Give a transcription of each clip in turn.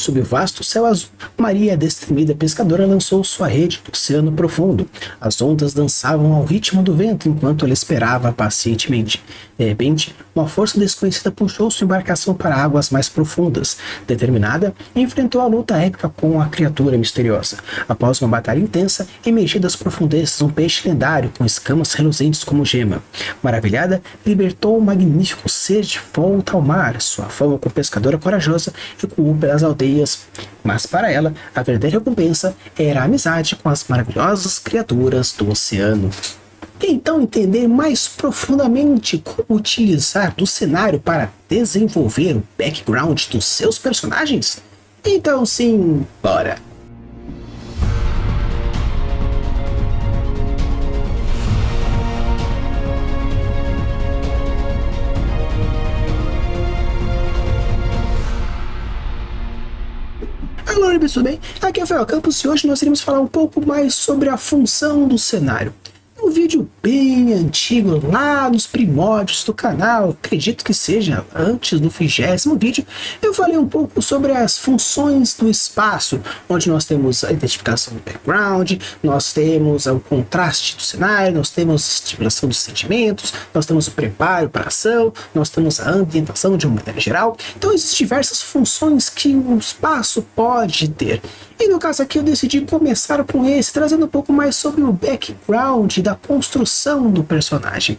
Sob o vasto céu azul, Maria, a destemida pescadora, lançou sua rede no oceano profundo. As ondas dançavam ao ritmo do vento enquanto ela esperava pacientemente. De repente, uma força desconhecida puxou sua embarcação para águas mais profundas. Determinada, enfrentou a luta épica com a criatura misteriosa. Após uma batalha intensa, emergiu das profundezas um peixe lendário com escamas reluzentes como gema. Maravilhada, libertou um magnífico ser de volta ao mar. Sua fama como pescadora corajosa ecoou pelas aldeias, mas para ela, a verdadeira recompensa era a amizade com as maravilhosas criaturas do oceano. Quer então entender mais profundamente como utilizar do cenário para desenvolver o background dos seus personagens? Então sim, bora! Olá, pessoal, bem? Aqui é o Rafael Campos e hoje nós iremos falar um pouco mais sobre a função do cenário. Um vídeo bem antigo, lá nos primórdios do canal, acredito que seja antes do 20º vídeo, eu falei um pouco sobre as funções do espaço, onde nós temos a identificação do background, nós temos o contraste do cenário, nós temos a estimulação dos sentimentos, nós temos o preparo para a ação, nós temos a ambientação de uma maneira geral. Então existem diversas funções que o espaço pode ter. E no caso aqui eu decidi começar com esse, trazendo um pouco mais sobre o background da construção do personagem.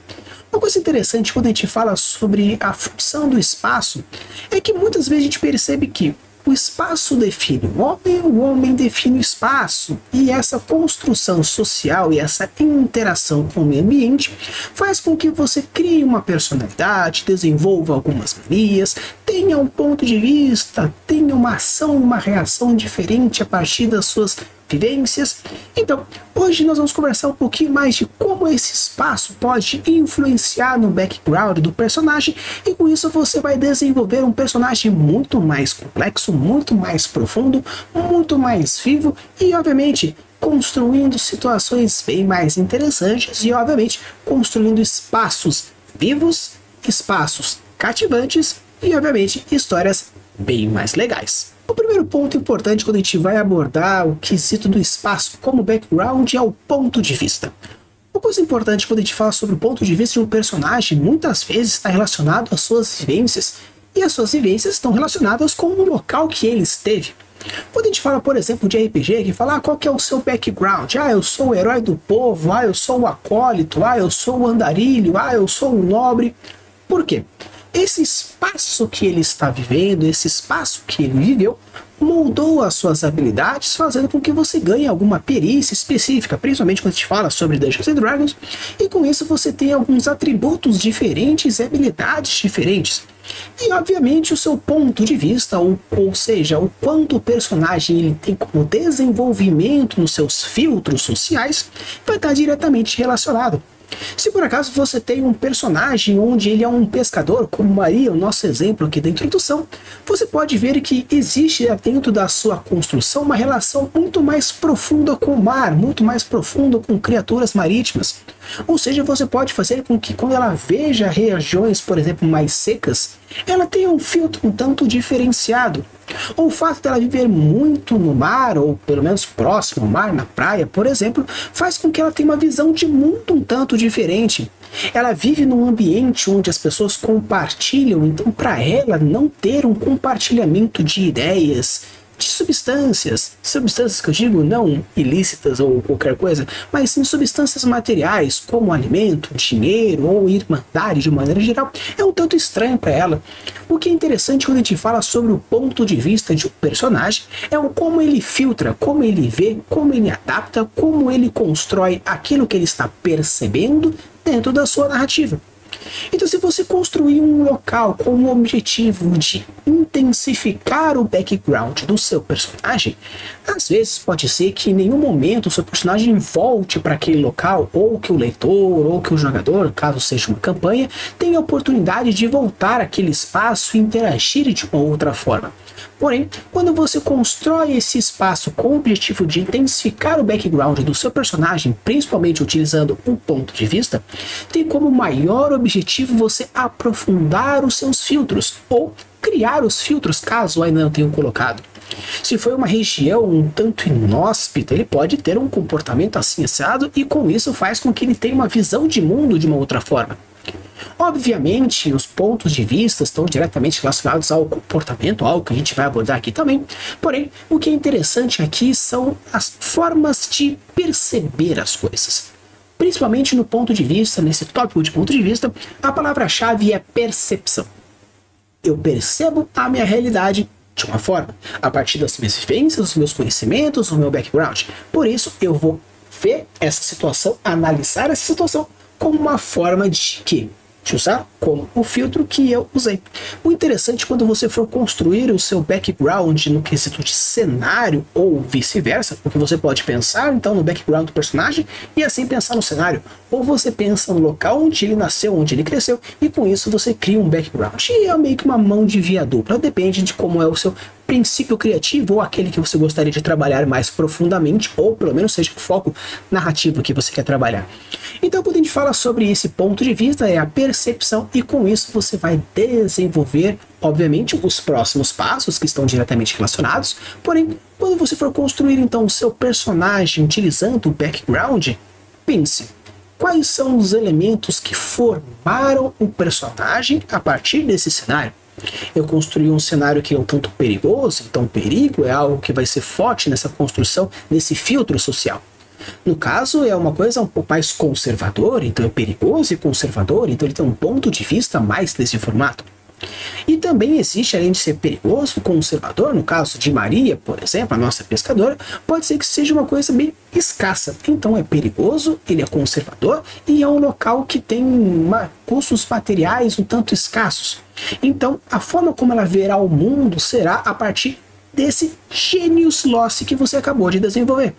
Uma coisa interessante quando a gente fala sobre a função do espaço é que muitas vezes a gente percebe que o espaço define o homem define o espaço, e essa construção social e essa interação com o meio ambiente faz com que você crie uma personalidade, desenvolva algumas manias, tenha um ponto de vista, tenha uma ação, uma reação diferente a partir das suas vivências. Então, hoje nós vamos conversar um pouquinho mais de como esse espaço pode influenciar no background do personagem, e com isso você vai desenvolver um personagem muito mais complexo, muito mais profundo, muito mais vivo e, obviamente, construindo situações bem mais interessantes e, obviamente, construindo espaços vivos, espaços cativantes e, obviamente, histórias bem mais legais. O primeiro ponto importante quando a gente vai abordar o quesito do espaço como background é o ponto de vista. Uma coisa importante quando a gente fala sobre o ponto de vista de um personagem, muitas vezes está relacionado às suas vivências, e as suas vivências estão relacionadas com o local que ele esteve. Quando a gente fala, por exemplo, de RPG, que fala qual que é o seu background, eu sou o herói do povo, eu sou o acólito, eu sou o andarilho, eu sou o nobre. Por quê? Esse espaço que ele está vivendo, esse espaço que ele viveu, moldou as suas habilidades, fazendo com que você ganhe alguma perícia específica, principalmente quando a gente fala sobre Dungeons & Dragons, e com isso você tem alguns atributos diferentes e habilidades diferentes. E obviamente o seu ponto de vista, ou seja, o quanto o personagem ele tem como desenvolvimento nos seus filtros sociais, vai estar diretamente relacionado. Se por acaso você tem um personagem onde ele é um pescador, como Maria, o nosso exemplo aqui da introdução, você pode ver que existe dentro da sua construção uma relação muito mais profunda com o mar, muito mais profunda com criaturas marítimas. Ou seja, você pode fazer com que quando ela veja regiões, por exemplo, mais secas, ela tenha um filtro um tanto diferenciado. Ou o fato dela viver muito no mar, ou pelo menos próximo ao mar, na praia, por exemplo, faz com que ela tenha uma visão de mundo um tanto diferente. Ela vive num ambiente onde as pessoas compartilham, então para ela não ter um compartilhamento de ideias, de substâncias que eu digo não ilícitas ou qualquer coisa, mas sim substâncias materiais, como alimento, dinheiro ou irmandade de maneira geral, é um tanto estranho para ela. O que é interessante quando a gente fala sobre o ponto de vista de um personagem é o como ele filtra, como ele vê, como ele adapta, como ele constrói aquilo que ele está percebendo dentro da sua narrativa. Então, se você construir um local com o objetivo de intensificar o background do seu personagem, às vezes pode ser que em nenhum momento o seu personagem volte para aquele local, ou que o leitor, ou que o jogador, caso seja uma campanha, tenha a oportunidade de voltar àquele espaço e interagir de uma outra forma. Porém, quando você constrói esse espaço com o objetivo de intensificar o background do seu personagem, principalmente utilizando um ponto de vista, tem como maior objetivo você aprofundar os seus filtros, ou criar os filtros caso ainda não tenham colocado. Se foi uma região um tanto inóspita, ele pode ter um comportamento assim assado e com isso faz com que ele tenha uma visão de mundo de uma outra forma. Obviamente, os pontos de vista estão diretamente relacionados ao comportamento, algo que a gente vai abordar aqui também. Porém, o que é interessante aqui são as formas de perceber as coisas. Principalmente no ponto de vista, nesse tópico de ponto de vista, a palavra-chave é percepção. Eu percebo a minha realidade de uma forma, a partir das minhas vivências, dos meus conhecimentos, do meu background. Por isso, eu vou ver essa situação, analisar essa situação como uma forma de usar como o filtro que eu usei. O interessante quando você for construir o seu background no quesito de cenário ou vice-versa, porque você pode pensar então no background do personagem e assim pensar no cenário, ou você pensa no local onde ele nasceu, onde ele cresceu e com isso você cria um background. E é meio que uma mão de via dupla, depende de como é o seu princípio criativo ou aquele que você gostaria de trabalhar mais profundamente, ou pelo menos seja o foco narrativo que você quer trabalhar. Então, quando a gente fala sobre esse ponto de vista, é a percepção, e com isso você vai desenvolver, obviamente, os próximos passos que estão diretamente relacionados. Porém, quando você for construir então o seu personagem utilizando o background, pense, quais são os elementos que formaram o personagem a partir desse cenário? Eu construí um cenário que é um tanto perigoso, então perigo é algo que vai ser forte nessa construção, nesse filtro social. No caso, é uma coisa um pouco mais conservadora, então é perigoso e conservador, então ele tem um ponto de vista mais desse formato. E também existe, além de ser perigoso, conservador, no caso de Maria, por exemplo, a nossa pescadora, pode ser que seja uma coisa bem escassa. Então é perigoso, ele é conservador e é um local que tem custos materiais um tanto escassos. Então a forma como ela verá o mundo será a partir desse genius loci que você acabou de desenvolver.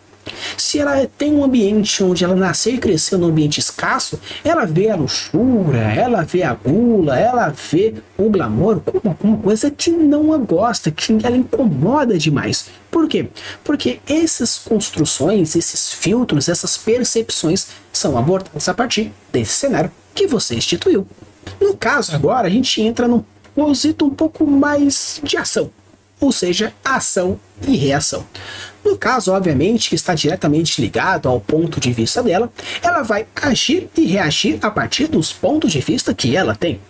Se ela tem um ambiente onde ela nasceu e cresceu num ambiente escasso, ela vê a luxúria, ela vê a gula, ela vê o glamour como uma coisa que não a gosta, que ela incomoda demais. Por quê? Porque essas construções, esses filtros, essas percepções são abordadas a partir desse cenário que você instituiu. No caso agora, a gente entra num quesito um pouco mais de ação, ou seja, ação e reação. No caso, obviamente, que está diretamente ligado ao ponto de vista dela, ela vai agir e reagir a partir dos pontos de vista que ela tem.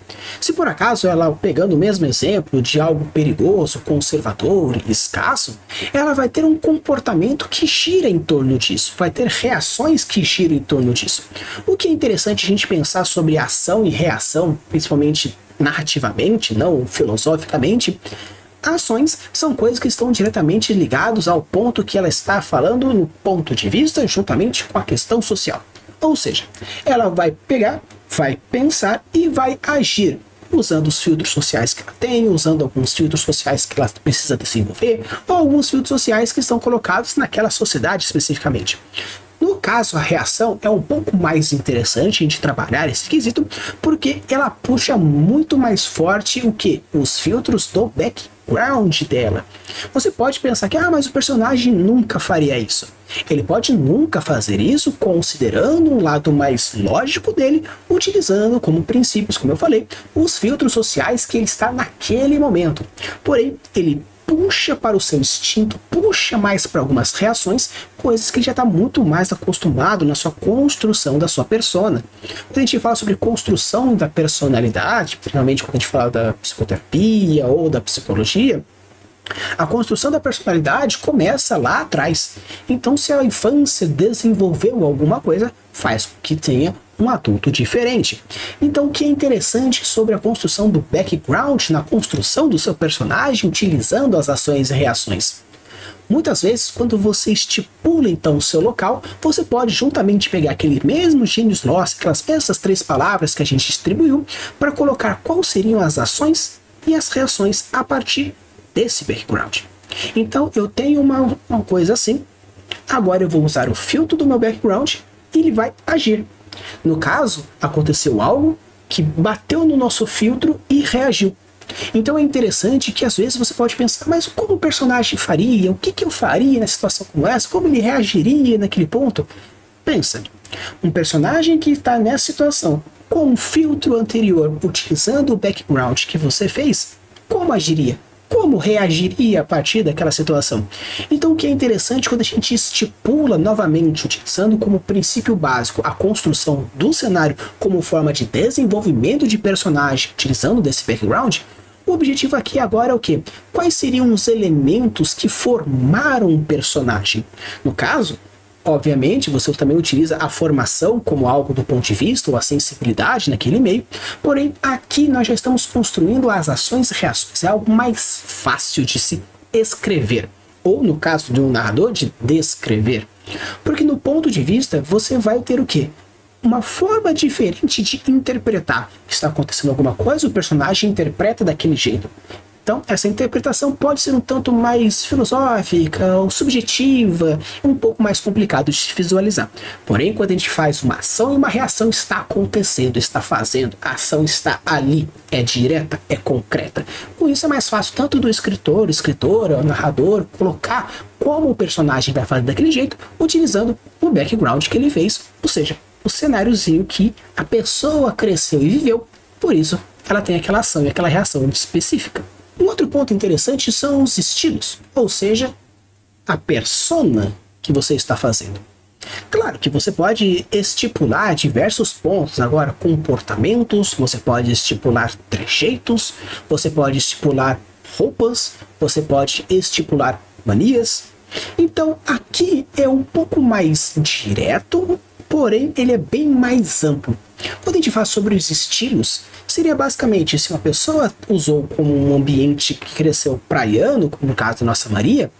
Se por acaso ela, pegando o mesmo exemplo de algo perigoso, conservador e escasso, ela vai ter um comportamento que gira em torno disso, vai ter reações que giram em torno disso. O que é interessante a gente pensar sobre ação e reação, principalmente narrativamente, não filosoficamente. Ações são coisas que estão diretamente ligadas ao ponto que ela está falando no ponto de vista, juntamente com a questão social. Ou seja, ela vai pegar, vai pensar e vai agir, usando os filtros sociais que ela tem, usando alguns filtros sociais que ela precisa desenvolver, ou alguns filtros sociais que estão colocados naquela sociedade especificamente. No caso, a reação é um pouco mais interessante a gente trabalhar esse quesito, porque ela puxa muito mais forte o que? Os filtros do background dela. Você pode pensar que, mas o personagem nunca faria isso. Ele pode nunca fazer isso considerando um lado mais lógico dele, utilizando como princípios, como eu falei, os filtros sociais que ele está naquele momento. Porém, ele puxa para o seu instinto, puxa mais para algumas reações, coisas que ele já está muito mais acostumado na sua construção da sua persona. Quando a gente fala sobre construção da personalidade, principalmente quando a gente fala da psicoterapia ou da psicologia, a construção da personalidade começa lá atrás. Então, se a infância desenvolveu alguma coisa, faz com que tenha um adulto diferente. Então, o que é interessante sobre a construção do background, na construção do seu personagem, utilizando as ações e reações? Muitas vezes, quando você estipula então o seu local, você pode juntamente pegar aquele mesmo genius loci, essas 3 palavras que a gente distribuiu, para colocar quais seriam as ações e as reações a partir desse background. Então eu tenho uma coisa assim, agora eu vou usar o filtro do meu background e ele vai agir. No caso, aconteceu algo que bateu no nosso filtro e reagiu. Então é interessante que às vezes você pode pensar, mas como o personagem faria? O que eu faria nessa situação como essa? Como ele reagiria naquele ponto? Pensa, um personagem que está nessa situação, com um filtro anterior, utilizando o background que você fez, como agiria? como reagiria a partir daquela situação. Então o que é interessante quando a gente estipula novamente, utilizando como princípio básico a construção do cenário como forma de desenvolvimento de personagem, utilizando desse background, o objetivo aqui agora é o quê? Quais seriam os elementos que formaram um personagem? No caso, obviamente, você também utiliza a formação como algo do ponto de vista ou a sensibilidade naquele meio, porém, aqui nós já estamos construindo as ações e reações. É algo mais fácil de se escrever, ou no caso de um narrador, de descrever. Porque no ponto de vista, você vai ter o quê? Uma forma diferente de interpretar. Está acontecendo alguma coisa, o personagem interpreta daquele jeito. Então, essa interpretação pode ser um tanto mais filosófica ou subjetiva, um pouco mais complicado de se visualizar. Porém, quando a gente faz uma ação e uma reação, está acontecendo, está fazendo, a ação está ali, é direta, é concreta. Com isso é mais fácil tanto do escritor, escritora, narrador, colocar como o personagem vai fazer daquele jeito, utilizando o background que ele fez, ou seja, o cenáriozinho que a pessoa cresceu e viveu, por isso ela tem aquela ação e aquela reação específica. Um outro ponto interessante são os estilos, ou seja, a persona que você está fazendo. Claro que você pode estipular diversos pontos, agora comportamentos, você pode estipular trejeitos, você pode estipular roupas, você pode estipular manias. Então aqui é um pouco mais direto, porém ele é bem mais amplo. Quando a gente fala sobre os estilos, seria basicamente se uma pessoa usou como um ambiente que cresceu praiano, como no caso da nossa Maria,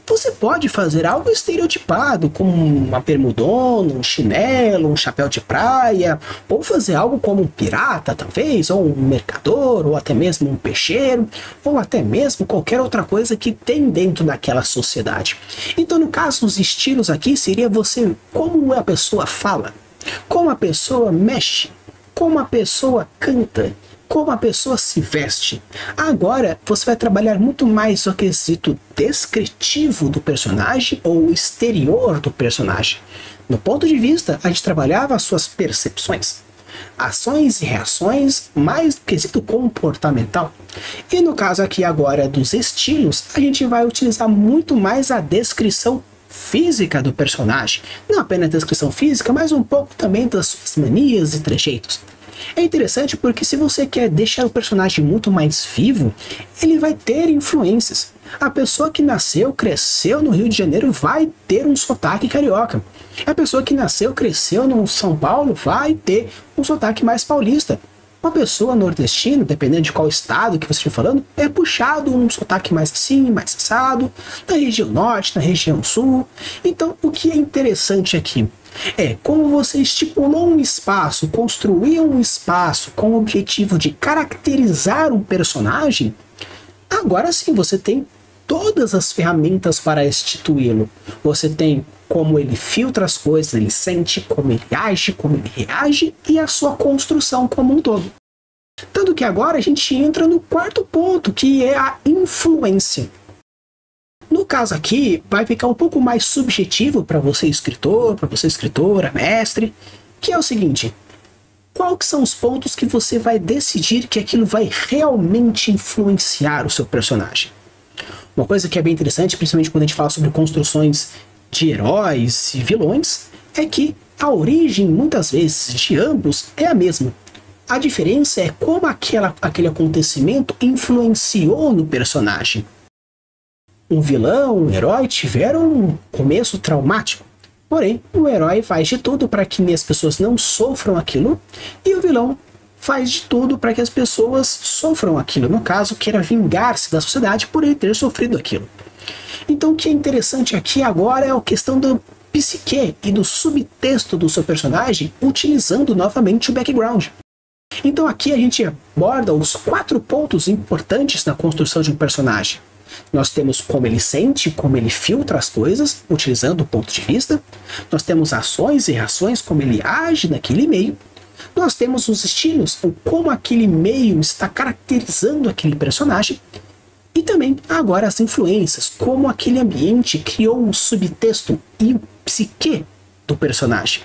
você pode fazer algo estereotipado, como uma bermudona, um chinelo, um chapéu de praia, ou fazer algo como um pirata, talvez, ou um mercador, ou até mesmo um peixeiro, ou até mesmo qualquer outra coisa que tem dentro daquela sociedade. Então, no caso, os estilos aqui seria você, como a pessoa fala, como a pessoa mexe, como a pessoa canta, como a pessoa se veste. Agora você vai trabalhar muito mais o quesito descritivo do personagem ou exterior do personagem. No ponto de vista, a gente trabalhava as suas percepções, ações e reações, mais no quesito comportamental. E no caso aqui agora dos estilos, a gente vai utilizar muito mais a descrição física do personagem. Não apenas a descrição física, mas um pouco também das suas manias e trejeitos. É interessante porque se você quer deixar o personagem muito mais vivo, ele vai ter influências. A pessoa que nasceu, cresceu no Rio de Janeiro vai ter um sotaque carioca. A pessoa que nasceu, cresceu no São Paulo vai ter um sotaque mais paulista. Uma pessoa nordestina, dependendo de qual estado que você estiver falando, é puxado um sotaque mais assim, mais assado, na região norte, na região sul. Então, o que é interessante aqui é como você estipulou um espaço, construiu um espaço com o objetivo de caracterizar um personagem, agora sim você tem todas as ferramentas para instituí-lo. Você tem como ele filtra as coisas, ele sente, como ele age, como ele reage e a sua construção como um todo. Tanto que agora a gente entra no quarto ponto, que é a influência. No caso aqui, vai ficar um pouco mais subjetivo para você escritor, para você escritora, mestre, que é o seguinte: quais que são os pontos que você vai decidir que aquilo vai realmente influenciar o seu personagem? Uma coisa que é bem interessante, principalmente quando a gente fala sobre construções de heróis e vilões, é que a origem, muitas vezes, de ambos é a mesma. A diferença é como aquele acontecimento influenciou no personagem. Um vilão, um herói tiveram um começo traumático. Porém, o herói faz de tudo para que as pessoas não sofram aquilo, e o vilão faz de tudo para que as pessoas sofram aquilo. No caso, queira vingar-se da sociedade por ele ter sofrido aquilo. Então, o que é interessante aqui agora é a questão do psique e do subtexto do seu personagem, utilizando novamente o background. Então aqui a gente aborda os 4 pontos importantes na construção de um personagem. Nós temos como ele sente, como ele filtra as coisas, utilizando o ponto de vista. Nós temos ações e reações, como ele age naquele meio. Nós temos os estilos, ou como aquele meio está caracterizando aquele personagem. E também, agora, as influências, como aquele ambiente criou um subtexto e o psique do personagem.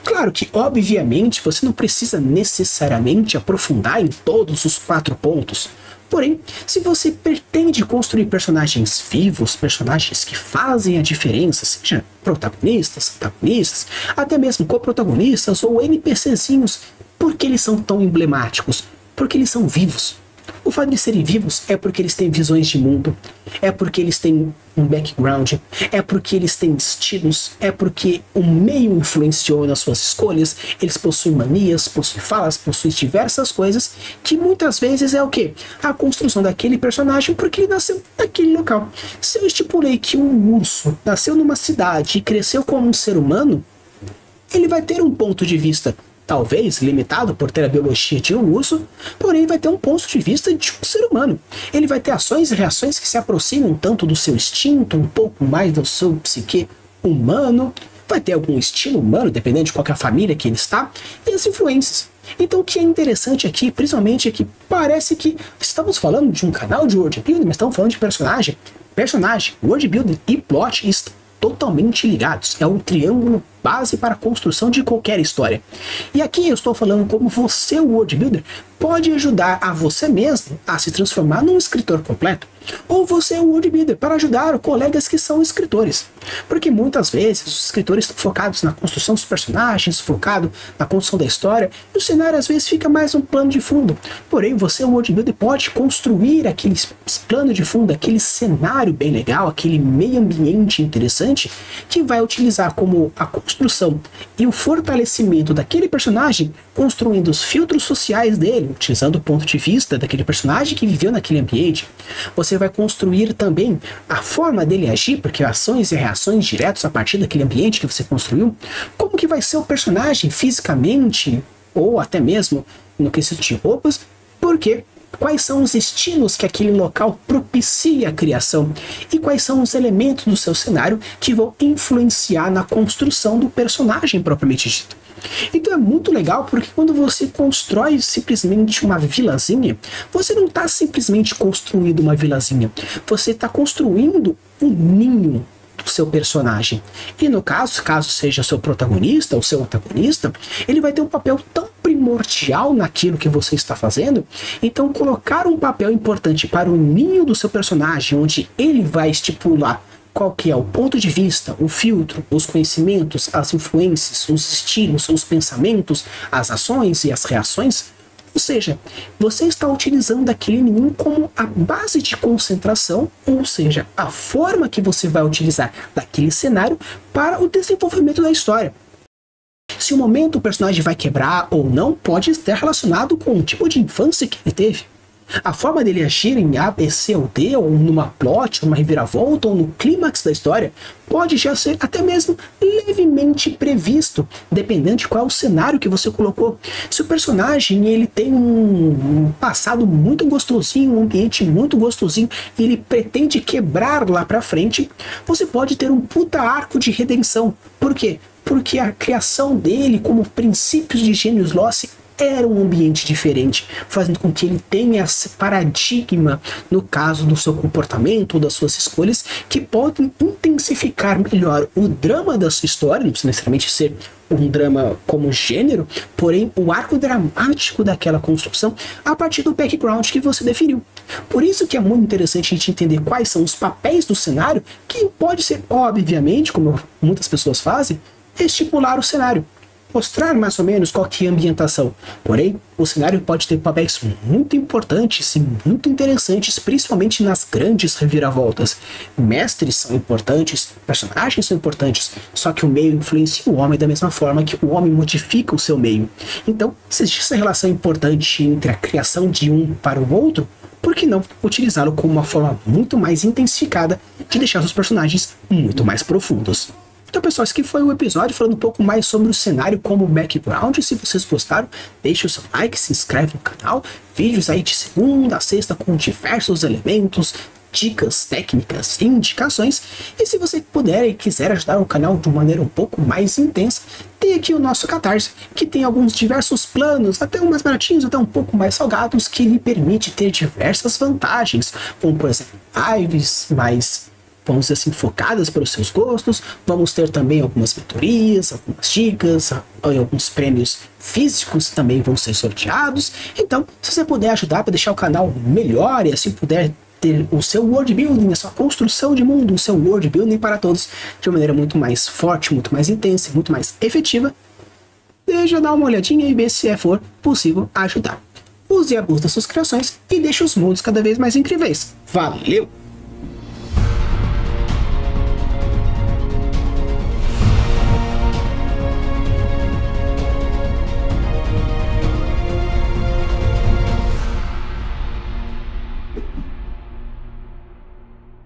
Claro que, obviamente, você não precisa necessariamente aprofundar em todos os 4 pontos. Porém, se você pretende construir personagens vivos, personagens que fazem a diferença, seja protagonistas, antagonistas, até mesmo co-protagonistas ou NPCzinhos, por que eles são tão emblemáticos? Porque eles são vivos. O fato de serem vivos é porque eles têm visões de mundo, é porque eles têm um background, é porque eles têm estilos, é porque o meio influenciou nas suas escolhas, eles possuem manias, possuem falas, possuem diversas coisas, que muitas vezes é o quê? A construção daquele personagem porque ele nasceu naquele local. Se eu estipulei que um urso nasceu numa cidade e cresceu como um ser humano, ele vai ter um ponto de vista talvez limitado por ter a biologia de um urso, porém vai ter um ponto de vista de um ser humano. Ele vai ter ações e reações que se aproximam tanto do seu instinto, um pouco mais do seu psique humano, vai ter algum estilo humano, dependendo de qual é a família que ele está, e as influências. Então o que é interessante aqui, principalmente, é que parece que estamos falando de um canal de world building, mas estamos falando de personagem, world building e plot estão totalmente ligados. É um triângulo base para a construção de qualquer história. E aqui eu estou falando como você, o world builder, pode ajudar a você mesmo a se transformar num escritor completo. Ou você é um world builder para ajudar colegas que são escritores. Porque muitas vezes os escritores estão focados na construção dos personagens, focado na construção da história, e o cenário às vezes fica mais um plano de fundo. Porém, você, o world builder, pode construir aquele plano de fundo, aquele cenário bem legal, aquele meio ambiente interessante, que vai utilizar como a construção e o fortalecimento daquele personagem, construindo os filtros sociais dele, utilizando o ponto de vista daquele personagem que viveu naquele ambiente. Você vai construir também a forma dele agir, porque ações e reações diretas a partir daquele ambiente que você construiu, como que vai ser o personagem fisicamente, ou até mesmo no quesito de roupas, porque quais são os estilos que aquele local propicia a criação e quais são os elementos do seu cenário que vão influenciar na construção do personagem propriamente dito. Então é muito legal porque quando você constrói simplesmente uma vilazinha, você não está simplesmente construindo uma vilazinha, você está construindo um ninho do seu personagem. E no caso seja seu protagonista ou seu antagonista, ele vai ter um papel tão primordial naquilo que você está fazendo. Então colocar um papel importante para o ninho do seu personagem, onde ele vai estipular qual que é o ponto de vista, o filtro, os conhecimentos, as influências, os estilos, os pensamentos, as ações e as reações. Ou seja, você está utilizando aquele ninho como a base de concentração, ou seja, a forma que você vai utilizar daquele cenário para o desenvolvimento da história. Se o momento o personagem vai quebrar ou não pode estar relacionado com o tipo de infância que ele teve. A forma dele agir em A, B, C ou D, ou numa plot, numa reviravolta, ou no clímax da história, pode já ser até mesmo levemente previsto, dependendo de qual é o cenário que você colocou. Se o personagem ele tem um passado muito gostosinho, um ambiente muito gostosinho, e ele pretende quebrar lá pra frente, você pode ter um puta arco de redenção. Por quê? Porque a criação dele como princípios de Genius Loci era um ambiente diferente, fazendo com que ele tenha esse paradigma no caso do seu comportamento ou das suas escolhas, que podem intensificar melhor o drama da sua história, não precisa necessariamente ser um drama como gênero, porém o arco dramático daquela construção a partir do background que você definiu. Por isso que é muito interessante a gente entender quais são os papéis do cenário, que pode ser, obviamente, como muitas pessoas fazem, estipular o cenário, mostrar mais ou menos qual que é a ambientação. Porém, o cenário pode ter papéis muito importantes e muito interessantes, principalmente nas grandes reviravoltas. Mestres são importantes, personagens são importantes, só que o meio influencia o homem da mesma forma que o homem modifica o seu meio. Então, se existe essa relação importante entre a criação de um para o outro, por que não utilizá-lo como uma forma muito mais intensificada de deixar os personagens muito mais profundos? Então, pessoal, esse aqui foi o episódio falando um pouco mais sobre o cenário como background. Se vocês gostaram, deixe o seu like, se inscreve no canal. Vídeos aí de segunda a sexta com diversos elementos, dicas, técnicas e indicações. E se você puder e quiser ajudar o canal de uma maneira um pouco mais intensa, tem aqui o nosso Catarse, que tem alguns diversos planos, até um mais baratinhos, até um pouco mais salgados, que lhe permite ter diversas vantagens, como por exemplo, lives mais vamos dizer assim, focadas para os seus gostos. Vamos ter também algumas mentorias, algumas dicas, alguns prêmios físicos também vão ser sorteados. Então, se você puder ajudar para deixar o canal melhor e assim puder ter o seu world building, a sua construção de mundo, o seu world building para todos de uma maneira muito mais forte, muito mais intensa, muito mais efetiva, deixa dar uma olhadinha e ver se for possível ajudar. Use e abuse das suas criações e deixe os mundos cada vez mais incríveis. Valeu!